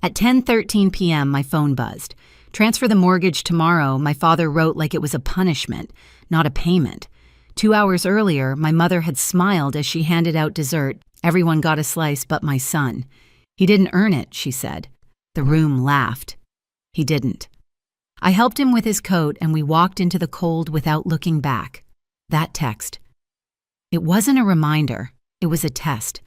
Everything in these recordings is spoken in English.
At 10:13 p.m., my phone buzzed. "Transfer the mortgage tomorrow," my father wrote like it was a punishment, not a payment. 2 hours earlier, my mother had smiled as she handed out dessert. Everyone got a slice but my son. "He didn't earn it," she said. The room laughed. He didn't. I helped him with his coat and we walked into the cold without looking back. That text. It wasn't a reminder, it was a test.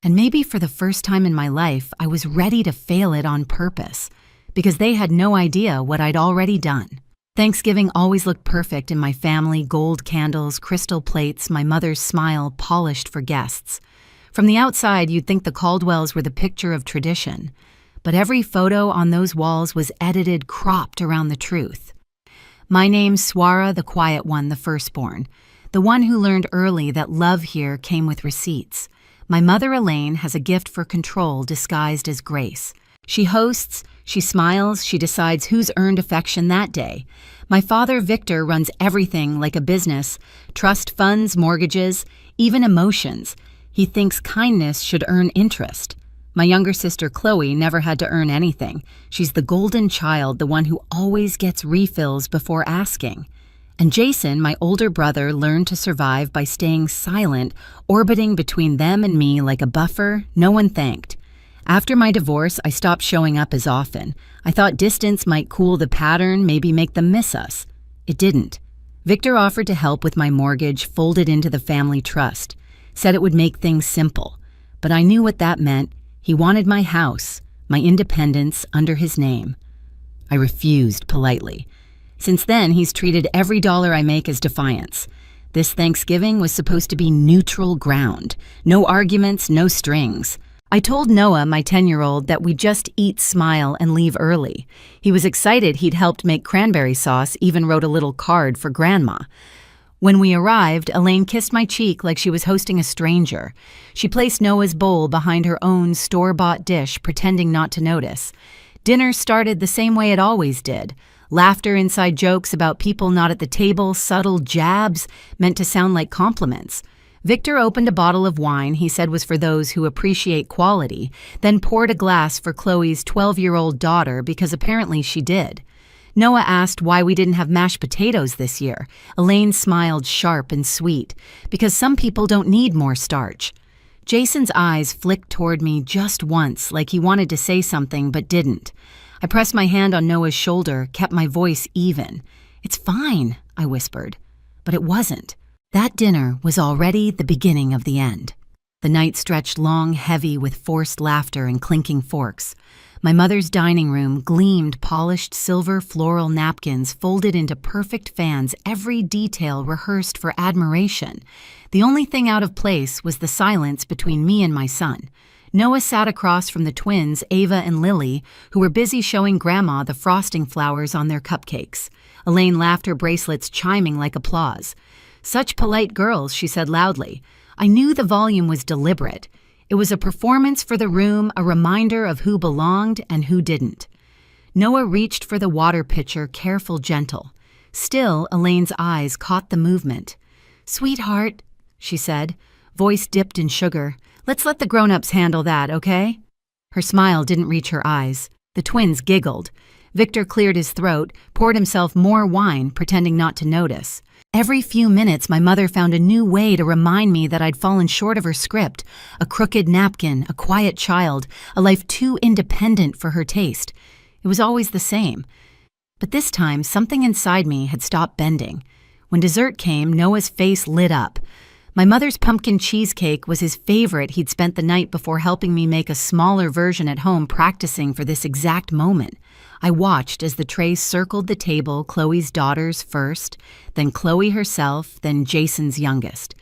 And maybe for the first time in my life, I was ready to fail it on purpose, because they had no idea what I'd already done. Thanksgiving always looked perfect in my family: gold candles, crystal plates, my mother's smile polished for guests. From the outside, you'd think the Caldwells were the picture of tradition, but every photo on those walls was edited, cropped around the truth. My name's Swara, the quiet one, the firstborn, the one who learned early that love here came with receipts. My mother, Elaine, has a gift for control disguised as grace. She hosts, she smiles, she decides who's earned affection that day. My father, Victor, runs everything like a business: trust funds, mortgages, even emotions. He thinks kindness should earn interest. My younger sister, Chloe, never had to earn anything. She's the golden child, the one who always gets refills before asking. And Jason, my older brother, learned to survive by staying silent, orbiting between them and me like a buffer no one thanked. After my divorce, I stopped showing up as often. I thought distance might cool the pattern, maybe make them miss us. It didn't. Victor offered to help with my mortgage, folded into the family trust. Said it would make things simple. But I knew what that meant. He wanted my house, my independence, under his name. I refused politely. Since then, he's treated every dollar I make as defiance. This Thanksgiving was supposed to be neutral ground. No arguments, no strings. I told Noah, my 10-year-old, that we'd just eat, smile, and leave early. He was excited he'd helped make cranberry sauce, even wrote a little card for Grandma. When we arrived, Elaine kissed my cheek like she was hosting a stranger. She placed Noah's bowl behind her own store-bought dish, pretending not to notice. Dinner started the same way it always did. Laughter, inside jokes about people not at the table, subtle jabs meant to sound like compliments. Victor opened a bottle of wine he said was for those who appreciate quality, then poured a glass for Chloe's 12-year-old daughter because apparently she did. Noah asked why we didn't have mashed potatoes this year. Elaine smiled sharp and sweet, because some people don't need more starch. Jason's eyes flicked toward me just once, like he wanted to say something but didn't. I pressed my hand on Noah's shoulder, kept my voice even. "It's fine," I whispered. But it wasn't. That dinner was already the beginning of the end. The night stretched long, heavy with forced laughter and clinking forks. My mother's dining room gleamed polished silver floral napkins folded into perfect fans, every detail rehearsed for admiration. The only thing out of place was the silence between me and my son. Noah sat across from the twins, Ava and Lily, who were busy showing Grandma the frosting flowers on their cupcakes. Elaine laughed, her bracelets chiming like applause. "Such polite girls," she said loudly. I knew the volume was deliberate. It was a performance for the room, a reminder of who belonged and who didn't. Noah reached for the water pitcher, careful, gentle. Still, Elaine's eyes caught the movement. "Sweetheart," she said, voice dipped in sugar, "let's let the grown-ups handle that, okay?" Her smile didn't reach her eyes. The twins giggled. Victor cleared his throat, poured himself more wine, pretending not to notice. Every few minutes, my mother found a new way to remind me that I'd fallen short of her script. A crooked napkin, a quiet child, a life too independent for her taste. It was always the same. But this time, something inside me had stopped bending. When dessert came, Noah's face lit up. My mother's pumpkin cheesecake was his favorite. He'd spent the night before helping me make a smaller version at home, practicing for this exact moment. I watched as the tray circled the table, Chloe's daughters first, then Chloe herself, then Jason's youngest.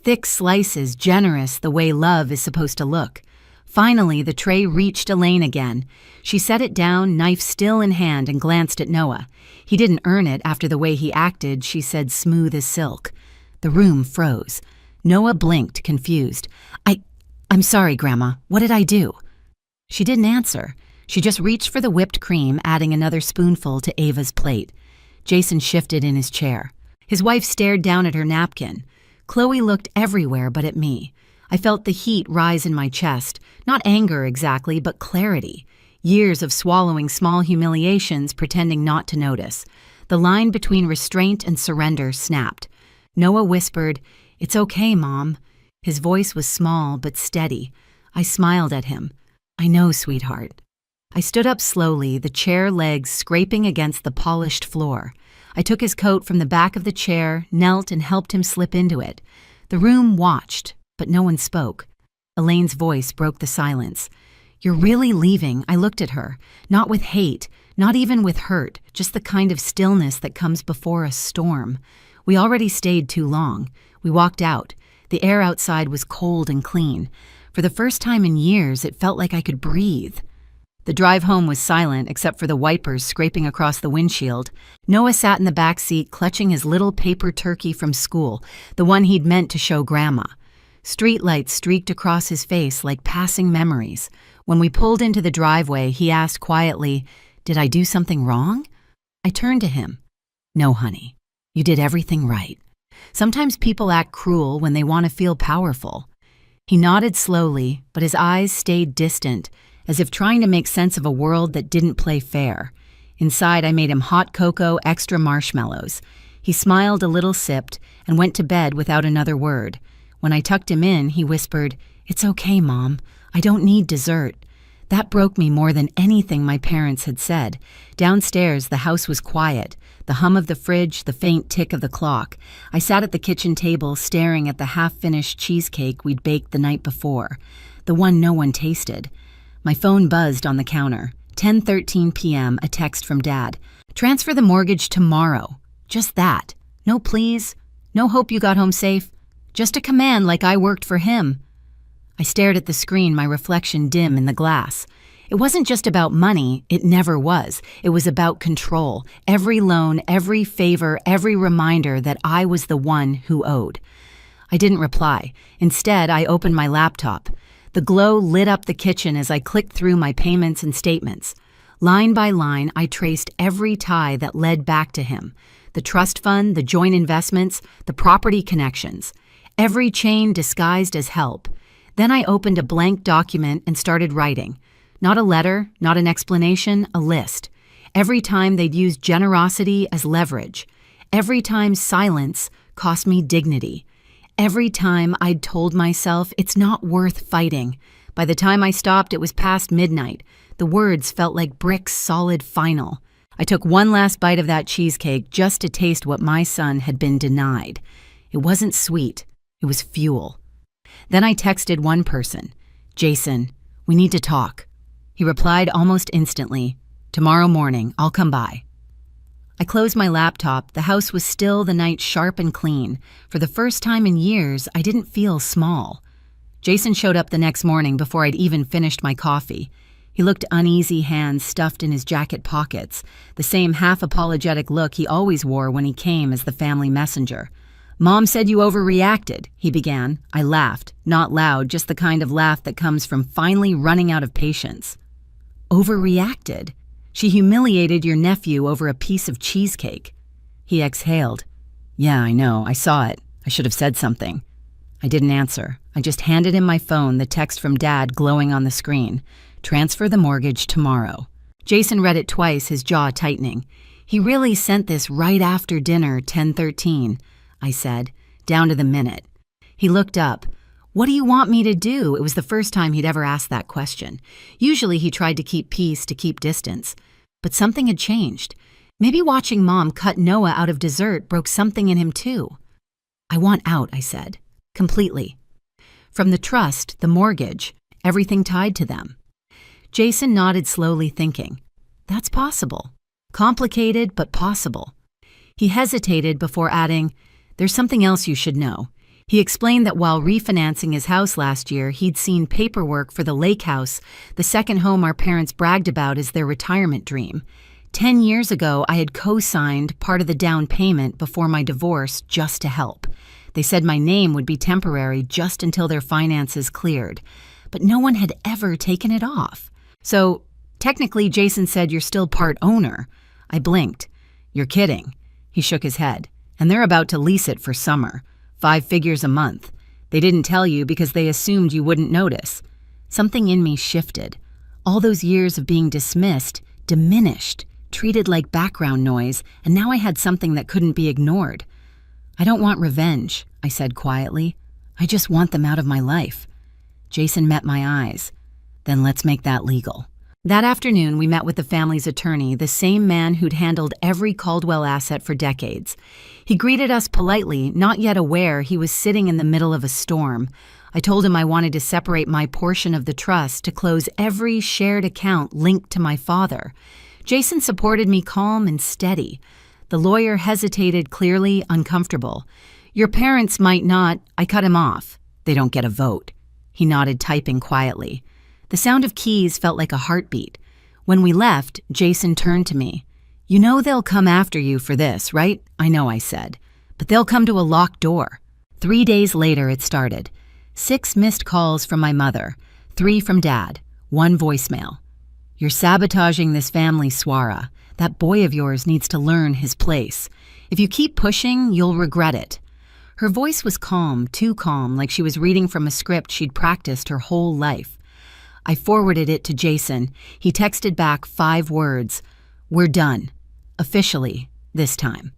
Thick slices, generous, the way love is supposed to look. Finally, the tray reached Elaine again. She set it down, knife still in hand, and glanced at Noah. He didn't earn it after the way he acted, she said, smooth as silk. The room froze. Noah blinked, confused. I'm sorry, Grandma. What did I do?" She didn't answer. She just reached for the whipped cream, adding another spoonful to Ava's plate. Jason shifted in his chair. His wife stared down at her napkin. Chloe looked everywhere but at me. I felt the heat rise in my chest. Not anger exactly, but clarity. Years of swallowing small humiliations, pretending not to notice. The line between restraint and surrender snapped. Noah whispered, "It's okay, Mom." His voice was small but steady. I smiled at him. "I know, sweetheart." I stood up slowly, the chair legs scraping against the polished floor. I took his coat from the back of the chair, knelt and helped him slip into it. The room watched, but no one spoke. Elaine's voice broke the silence. "You're really leaving?" I looked at her, not with hate, not even with hurt, just the kind of stillness that comes before a storm. We already stayed too long. We walked out. The air outside was cold and clean. For the first time in years, it felt like I could breathe. The drive home was silent except for the wipers scraping across the windshield. Noah sat in the back seat clutching his little paper turkey from school, the one he'd meant to show Grandma. Streetlights streaked across his face like passing memories. When we pulled into the driveway, he asked quietly, "Did I do something wrong?" I turned to him. "No, honey. You did everything right. Sometimes people act cruel when they want to feel powerful." He nodded slowly, but his eyes stayed distant, as if trying to make sense of a world that didn't play fair. Inside, I made him hot cocoa, extra marshmallows. He smiled a little, sipped, and went to bed without another word. When I tucked him in, he whispered, "It's okay, Mom. I don't need dessert." That broke me more than anything my parents had said. Downstairs, the house was quiet. The hum of the fridge, the faint tick of the clock. I sat at the kitchen table staring at the half-finished cheesecake we'd baked the night before, the one no one tasted. My phone buzzed on the counter. 10:13 p.m., a text from Dad. "Transfer the mortgage tomorrow." Just that. No please. No hope you got home safe. Just a command like I worked for him. I stared at the screen, my reflection dim in the glass. It wasn't just about money. It never was. It was about control. Every loan, every favor, every reminder that I was the one who owed. I didn't reply. Instead, I opened my laptop. The glow lit up the kitchen as I clicked through my payments and statements. Line by line, I traced every tie that led back to him. The trust fund, the joint investments, the property connections. Every chain disguised as help. Then I opened a blank document and started writing. Not a letter, not an explanation, a list. Every time they'd used generosity as leverage. Every time silence cost me dignity. Every time I'd told myself it's not worth fighting. By the time I stopped, it was past midnight. The words felt like bricks solid final. I took one last bite of that cheesecake just to taste what my son had been denied. It wasn't sweet. It was fuel. Then I texted one person, "Jason, we need to talk." He replied almost instantly, "Tomorrow morning, I'll come by." I closed my laptop. The house was still, the night sharp and clean. For the first time in years, I didn't feel small. Jason showed up the next morning before I'd even finished my coffee. He looked uneasy, hands stuffed in his jacket pockets, the same half-apologetic look he always wore when he came as the family messenger. "Mom said you overreacted," he began. I laughed, not loud, just the kind of laugh that comes from finally running out of patience. "Overreacted? She humiliated your nephew over a piece of cheesecake." He exhaled. "Yeah, I know. I saw it. I should have said something." I didn't answer. I just handed him my phone, the text from Dad glowing on the screen. "Transfer the mortgage tomorrow." Jason read it twice, his jaw tightening. "He really sent this right after dinner, 10:13. I said, down to the minute. He looked up. "What do you want me to do?" It was the first time he'd ever asked that question. Usually he tried to keep peace, to keep distance. But something had changed. Maybe watching Mom cut Noah out of dessert broke something in him too. "I want out," I said. Completely. From the trust, the mortgage, everything tied to them. Jason nodded slowly, thinking. That's possible. Complicated, but possible. He hesitated before adding, "There's something else you should know." He explained that while refinancing his house last year, he'd seen paperwork for the lake house, the second home our parents bragged about as their retirement dream. 10 years ago, I had co-signed part of the down payment before my divorce just to help. They said my name would be temporary just until their finances cleared. But no one had ever taken it off. So, technically, Jason said you're still part owner. I blinked. "You're kidding." He shook his head. "And they're about to lease it for summer. 5 figures a month. They didn't tell you because they assumed you wouldn't notice." Something in me shifted. All those years of being dismissed, diminished, treated like background noise, and now I had something that couldn't be ignored. "I don't want revenge," I said quietly. "I just want them out of my life." Jason met my eyes. "Then let's make that legal." That afternoon, we met with the family's attorney, the same man who'd handled every Caldwell asset for decades. He greeted us politely, not yet aware he was sitting in the middle of a storm. I told him I wanted to separate my portion of the trust to close every shared account linked to my father. Jason supported me calm and steady. The lawyer hesitated, clearly uncomfortable. "Your parents might not—" I cut him off. "They don't get a vote." He nodded, typing quietly. The sound of keys felt like a heartbeat. When we left, Jason turned to me. "You know they'll come after you for this, right?" "I know," I said. "But they'll come to a locked door." 3 days later, it started. 6 missed calls from my mother, 3 from Dad, 1 voicemail. "You're sabotaging this family, Swara. That boy of yours needs to learn his place. If you keep pushing, you'll regret it." Her voice was calm, too calm, like she was reading from a script she'd practiced her whole life. I forwarded it to Jason. He texted back 5 words. "We're done. Officially, this time."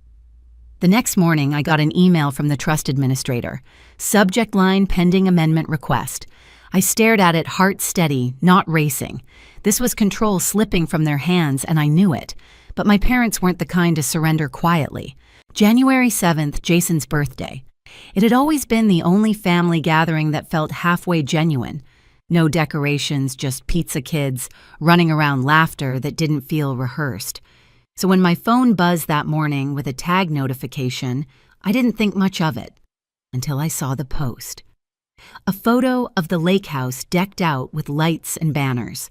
The next morning, I got an email from the trust administrator. Subject line, pending amendment request. I stared at it, heart steady, not racing. This was control slipping from their hands, and I knew it. But my parents weren't the kind to surrender quietly. January 7th, Jason's birthday. It had always been the only family gathering that felt halfway genuine. No decorations, just pizza kids, running around laughter that didn't feel rehearsed. So when my phone buzzed that morning with a tag notification, I didn't think much of it until I saw the post. A photo of the lake house decked out with lights and banners.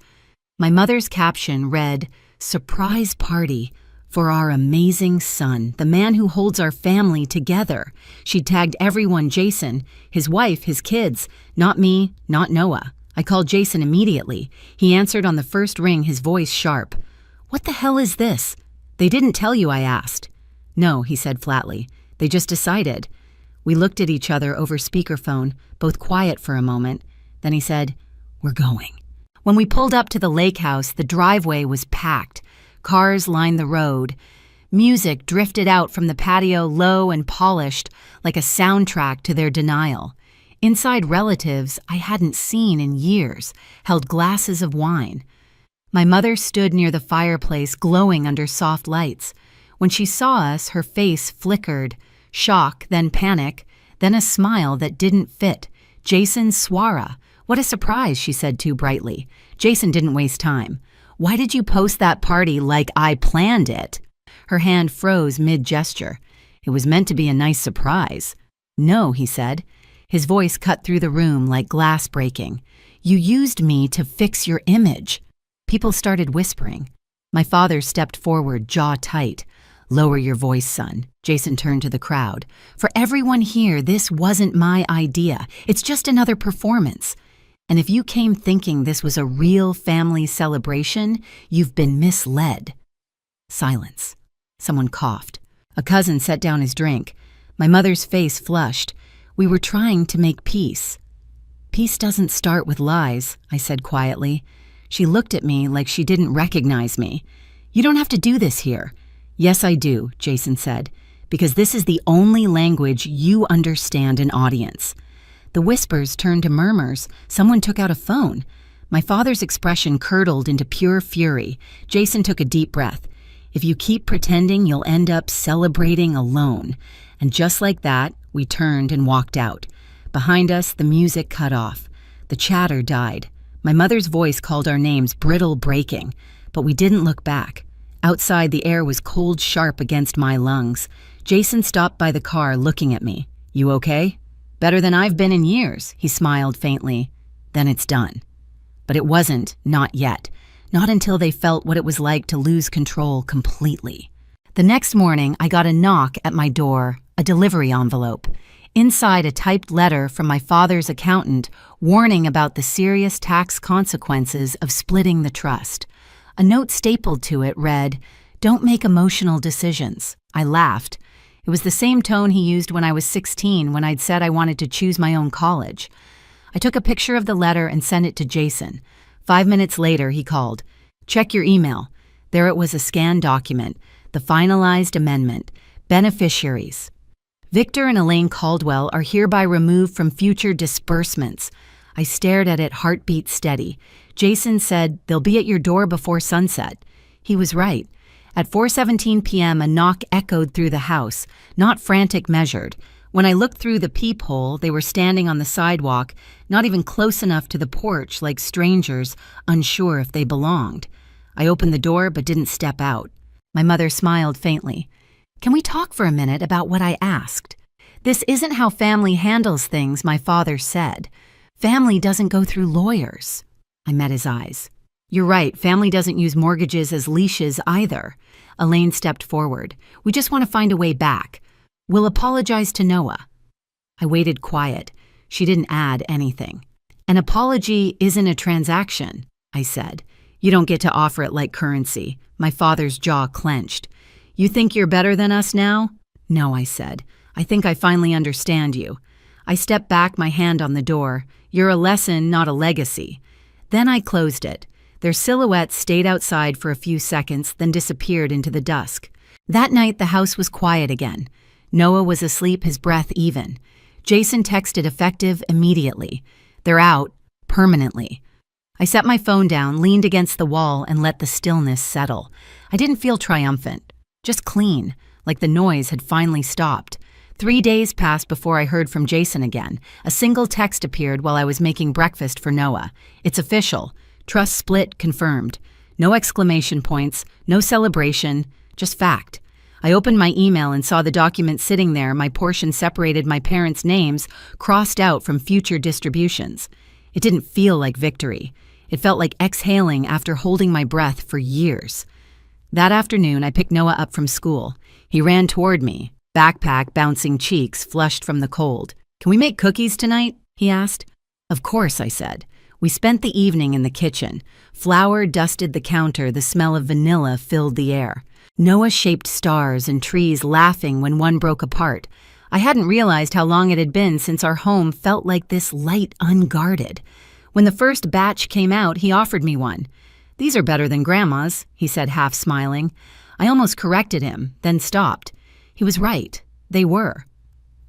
My mother's caption read, "Surprise party for our amazing son, the man who holds our family together." She tagged everyone: Jason, his wife, his kids, not me, not Noah. I called Jason immediately. He answered on the first ring, his voice sharp. "What the hell is this?" "They didn't tell you?" I asked. "No," he said flatly. "They just decided." We looked at each other over speakerphone, both quiet for a moment. Then he said, "We're going." When we pulled up to the lake house, the driveway was packed. Cars lined the road. Music drifted out from the patio, low and polished, like a soundtrack to their denial. Inside, relatives I hadn't seen in years held glasses of wine. My mother stood near the fireplace, glowing under soft lights. When she saw us, her face flickered. Shock, then panic, then a smile that didn't fit. "Jason, Swara. What a surprise," she said too brightly. Jason didn't waste time. "Why did you post that party like I planned it?" Her hand froze mid-gesture. "It was meant to be a nice surprise." "No," he said. His voice cut through the room like glass breaking. "You used me to fix your image." People started whispering. My father stepped forward, jaw tight. "Lower your voice, son." Jason turned to the crowd. "For everyone here, this wasn't my idea. It's just another performance. And if you came thinking this was a real family celebration, you've been misled." Silence. Someone coughed. A cousin set down his drink. My mother's face flushed. We were trying to make peace. "Peace doesn't start with lies," I said quietly. She looked at me like she didn't recognize me. "You don't have to do this here." "Yes, I do," Jason said, "because this is the only language you understand an audience." The whispers turned to murmurs. Someone took out a phone. My father's expression curdled into pure fury. Jason took a deep breath. "If you keep pretending, you'll end up celebrating alone." And just like that, we turned and walked out. Behind us, the music cut off. The chatter died. My mother's voice called our names, brittle, breaking. But we didn't look back. Outside, the air was cold, sharp against my lungs. Jason stopped by the car, looking at me. "You okay?" "Better than I've been in years," he smiled faintly. "Then it's done." But it wasn't, not yet. Not until they felt what it was like to lose control completely. The next morning, I got a knock at my door, a delivery envelope. Inside, a typed letter from my father's accountant warning about the serious tax consequences of splitting the trust. A note stapled to it read, "Don't make emotional decisions." I laughed. It was the same tone he used when I was 16 when I'd said I wanted to choose my own college. I took a picture of the letter and sent it to Jason. 5 minutes later, he called. Check your email. There it was, a scanned document, the finalized amendment, beneficiaries. Victor and Elaine Caldwell are hereby removed from future disbursements. I stared at it, heartbeat steady. Jason said, they'll be at your door before sunset. He was right. At 4:17 p.m., a knock echoed through the house, not frantic measured. When I looked through the peephole, they were standing on the sidewalk, not even close enough to the porch, like strangers, unsure if they belonged. I opened the door but didn't step out. My mother smiled faintly. Can we talk for a minute about what I asked? This isn't how family handles things, my father said. Family doesn't go through lawyers. I met his eyes. You're right, family doesn't use mortgages as leashes either. Elaine stepped forward. We just want to find a way back. We'll apologize to Noah. I waited quiet. She didn't add anything. An apology isn't a transaction, I said. You don't get to offer it like currency. My father's jaw clenched. You think you're better than us now? No, I said. I think I finally understand you. I stepped back, my hand on the door. You're a lesson, not a legacy. Then I closed it. Their silhouettes stayed outside for a few seconds, then disappeared into the dusk. That night, the house was quiet again. Noah was asleep, his breath even. Jason texted effective immediately. They're out, permanently. I set my phone down, leaned against the wall, and let the stillness settle. I didn't feel triumphant, just clean, like the noise had finally stopped. 3 days passed before I heard from Jason again. A single text appeared while I was making breakfast for Noah. It's official. Trust split confirmed. No exclamation points, no celebration, just fact. I opened my email and saw the document sitting there, my portion separated, my parents' names crossed out from future distributions. It didn't feel like victory. It felt like exhaling after holding my breath for years. That afternoon, I picked Noah up from school. He ran toward me, backpack bouncing, cheeks flushed from the cold. Can we make cookies tonight? He asked. Of course, I said. We spent the evening in the kitchen. Flour dusted the counter, the smell of vanilla filled the air. Noah shaped stars and trees laughing when one broke apart. I hadn't realized how long it had been since our home felt like this light unguarded. When the first batch came out, he offered me one. These are better than Grandma's, he said, half smiling. I almost corrected him, then stopped. He was right. They were.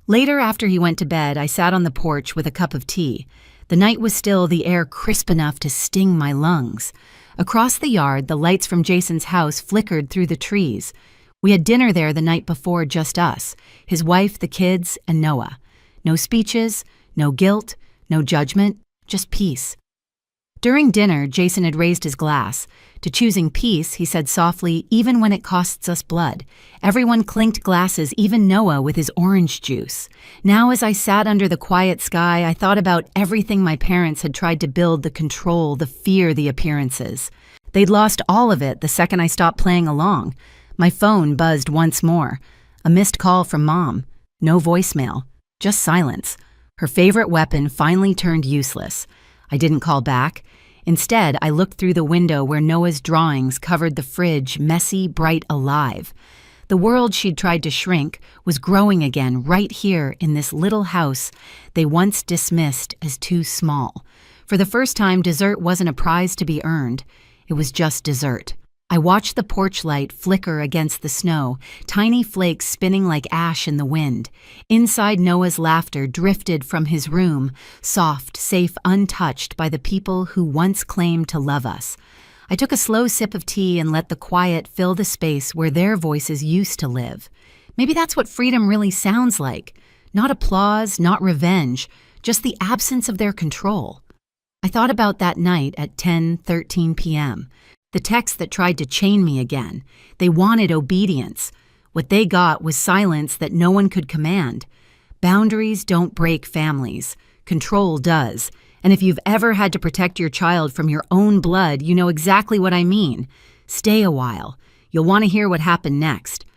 Later, after he went to bed, I sat on the porch with a cup of tea. The night was still, the air crisp enough to sting my lungs. Across the yard, the lights from Jason's house flickered through the trees. We had dinner there the night before, just us, his wife, the kids, and Noah. No speeches, no guilt, no judgment, just peace. During dinner, Jason had raised his glass. To choosing peace, he said softly, even when it costs us blood. Everyone clinked glasses, even Noah with his orange juice. Now, as I sat under the quiet sky, I thought about everything my parents had tried to build, the control, the fear, the appearances. They'd lost all of it the second I stopped playing along. My phone buzzed once more. A missed call from Mom. No voicemail. Just silence. Her favorite weapon finally turned useless. I didn't call back. Instead, I looked through the window where Noah's drawings covered the fridge, messy, bright, alive. The world she'd tried to shrink was growing again right here in this little house they once dismissed as too small. For the first time, dessert wasn't a prize to be earned. It was just dessert. I watched the porch light flicker against the snow, tiny flakes spinning like ash in the wind. Inside, Noah's laughter drifted from his room, soft, safe, untouched by the people who once claimed to love us. I took a slow sip of tea and let the quiet fill the space where their voices used to live. Maybe that's what freedom really sounds like. Not applause, not revenge, just the absence of their control. I thought about that night at 10:13 p.m., the text that tried to chain me again. They wanted obedience. What they got was silence that no one could command. Boundaries don't break families. Control does. And if you've ever had to protect your child from your own blood, you know exactly what I mean. Stay a while. You'll want to hear what happened next.